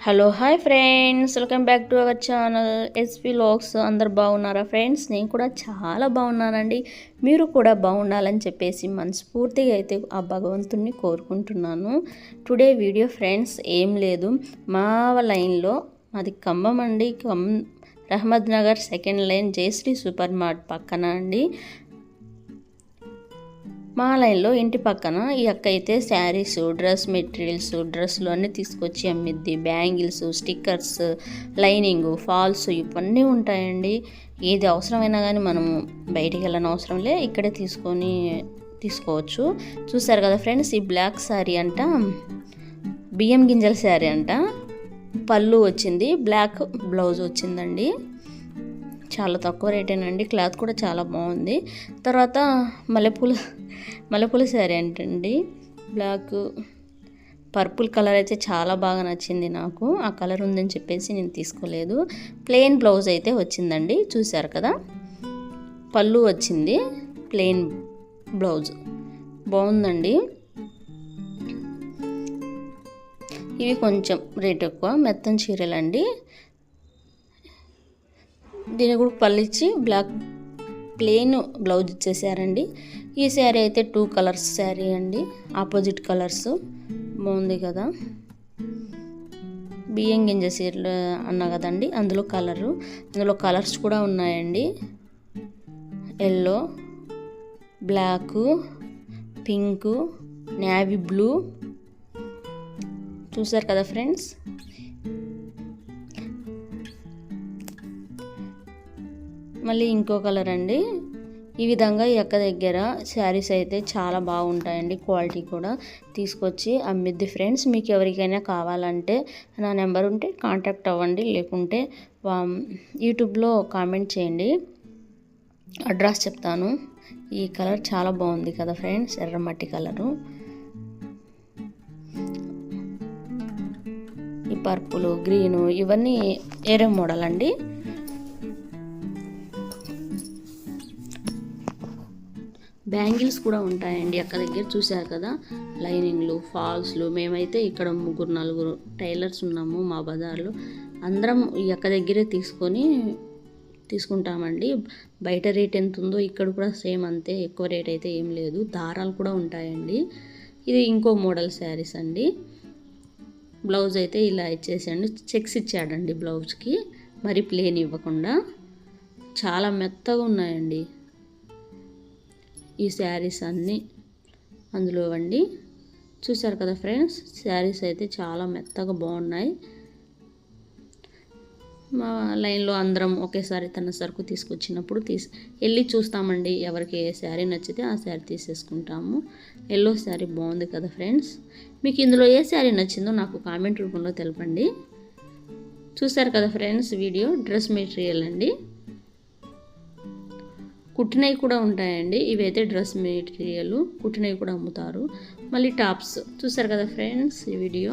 Hello hi friends, welcome back to our channel SP vlogs. అందరు బాగున్నారా friends? నేను కూడా చాలా బాగున్నానండి. మీరు కూడా బాగుండాలని చెప్పేసి మనస్ఫూర్తిగా అయితే ఆ భగవంతుణ్ణి కోరుకుంటున్నాను. టుడే వీడియో ఫ్రెండ్స్ ఏం లేదు, మా లైన్లో మాది ఖమ్మం అండి, Rahamad Nagar second line Jayashree super mart పక్కన అండి. మా లైన్లో ఇంటి పక్కన ఈ అక్క అయితే శారీస్, డ్రెస్ మెటీరియల్స్, డ్రెస్సులు అన్నీ తీసుకొచ్చి అమ్మిద్ది. బ్యాంగిల్స్, స్టిక్కర్స్, లైనింగ్, ఫాల్స్ ఇవన్నీ ఉంటాయండి. ఏది అవసరమైనా కానీ మనము బయటికి వెళ్ళని అవసరం లే, ఇక్కడే తీసుకోవచ్చు. చూసారు కదా ఫ్రెండ్స్, ఈ బ్లాక్ శారీ అంట బియ్యం గింజల శారీ అంట. పళ్ళు వచ్చింది, బ్లాక్ బ్లౌజ్ వచ్చిందండి. చాలా తక్కువ రేటేనండి, క్లాత్ కూడా చాలా బాగుంది. తర్వాత మల్లెపూల శారీ అంటండి, బ్లాక్ పర్పుల్ కలర్ అయితే చాలా బాగా నచ్చింది నాకు. ఆ కలర్ ఉందని చెప్పేసి నేను తీసుకోలేదు. ప్లెయిన్ బ్లౌజ్ అయితే వచ్చిందండి, చూసారు కదా. పళ్ళు వచ్చింది, ప్లెయిన్ బ్లౌజ్ బాగుందండి. ఇవి కొంచెం రేట్ ఎక్కువ, మెత్తని చీరలండి. దీని కూడా పళ్ళిచ్చి బ్లాక్ ప్లెయిన్ బ్లౌజ్ ఇచ్చేసారండి. ఈ శారీ అయితే 2 కలర్స్ శారీ అండి, ఆపోజిట్ కలర్స్. బాగుంది కదా. బియ్యం గింజ చీరలు అన్నా కదండి, అందులో కలర్స్ కూడా ఉన్నాయండి. Yellow, black, pink, navy blue. చూసారు కదా ఫ్రెండ్స్. మళ్ళీ ఇంకో కలర్ అండి. ఈ విధంగా ఈ అక్క దగ్గర శారీస్ అయితే చాలా బాగుంటాయండి, క్వాలిటీ కూడా. తీసుకొచ్చి అమ్మిద్ది ఫ్రెండ్స్. మీకు ఎవరికైనా కావాలంటే నా నెంబర్ ఉంటే కాంటాక్ట్ అవ్వండి, లేకుంటే యూట్యూబ్లో కామెంట్ చేయండి, అడ్రస్ చెప్తాను. ఈ కలర్ చాలా బాగుంది కదా ఫ్రెండ్స్, ఎర్రమట్టి కలరు. ఈ పర్పుల్, గ్రీను ఇవన్నీ ఏరే మోడల్ అండి. బ్యాంగిల్స్ కూడా ఉంటాయండి అక్క దగ్గర, చూశారు కదా. లైనింగ్లు, ఫాల్స్లు. మేమైతే ఇక్కడ 3-4 టైలర్స్ ఉన్నాము మా బజార్లో. అందరం ఈ అక్క దగ్గరే తీసుకుంటామండి. బయట రేట్ ఎంత ఉందో ఇక్కడ కూడా సేమ్ అంతే, ఎక్కువ రేట్ అయితే ఏం లేదు. దారాలు కూడా ఉంటాయండి. ఇది ఇంకో మోడల్ శారీస్ అండి. బ్లౌజ్ అయితే ఇలా ఇచ్చేసాడు, చెక్స్ ఇచ్చాడండి బ్లౌజ్కి, మరి ప్లేన్ ఇవ్వకుండా. చాలా మెత్తగా ఉన్నాయండి ఈ శారీస్ అన్నీ అందులో అండి. చూసారు కదా ఫ్రెండ్స్, శారీస్ అయితే చాలా మెత్తగా బాగున్నాయి. మా లైన్లో అందరం ఒకేసారి తన సరుకు తీసుకొచ్చినప్పుడు వెళ్ళి చూస్తామండి. ఎవరికి ఏ శారీ నచ్చితే ఆ శారీ తీసేసుకుంటాము. ఎల్లో శారీ బాగుంది కదా ఫ్రెండ్స్. మీకు ఇందులో ఏ శారీ నచ్చిందో నాకు కామెంట్ రూపంలో తెలపండి. చూసారు కదా ఫ్రెండ్స్, వీడియో డ్రెస్ మెటీరియల్ అండి. కుట్టినవి కూడా ఉంటాయండి. ఇవైతే డ్రెస్ మెటీరియల్, కుట్టినవి కూడా అమ్ముతారు. మళ్ళీ టాప్స్. చూసారు కదా ఫ్రెండ్స్ ఈ వీడియో.